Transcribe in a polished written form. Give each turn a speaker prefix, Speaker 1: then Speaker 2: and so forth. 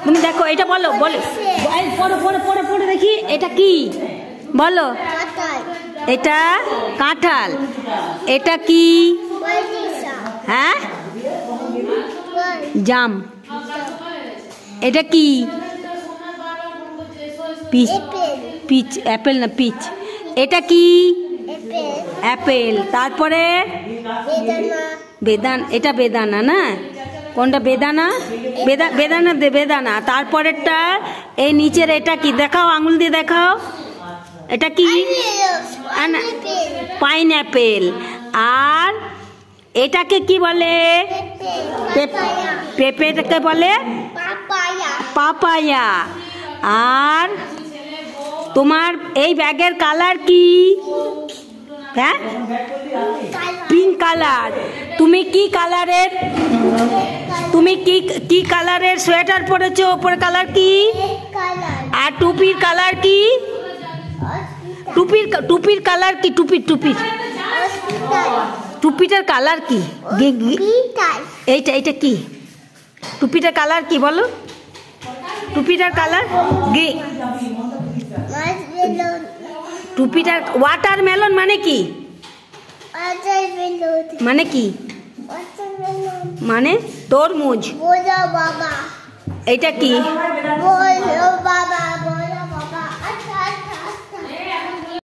Speaker 1: তুমি দেখো এটা বলো বলো পড়ো পড়ো পড়ো পড়ে দেখি এটা কি বলো। এটা কাঁঠাল। এটা কি? হ্যাঁ জাম। এটা কি? পিচ পিচ অ্যাপেল না পিচ। এটা কি? অ্যাপেল। তারপরে বেদানা। এটা বেদানা না? কোনটা বেদানা? বেদানা দে বেদানা। তারপরেরটা এই নিচের এটা কি দেখাও, আঙুল দিয়ে দেখাও। এটা কি? পাইনঅ্যাপেল। আর এটাকে কি বলে? পেঁপেটাকে বলে পাপায়া। আর তোমার এই ব্যাগের কালার কি? হ্যাঁ পিঙ্ক কালার। তুমি কি কালারের কি কালারের সোয়েটার পরেছো? ওপর কালার কি? আর টুপির কালার কি? টুপির কালার কি? টুপিটার কালার কি? এইটা কি? টুপিটার কালার কি বলো? টুপিটার কালার টুপিটার ওয়াটারমেলন মানে কি? মানে কি? মানে তরমুজ। এটা কি?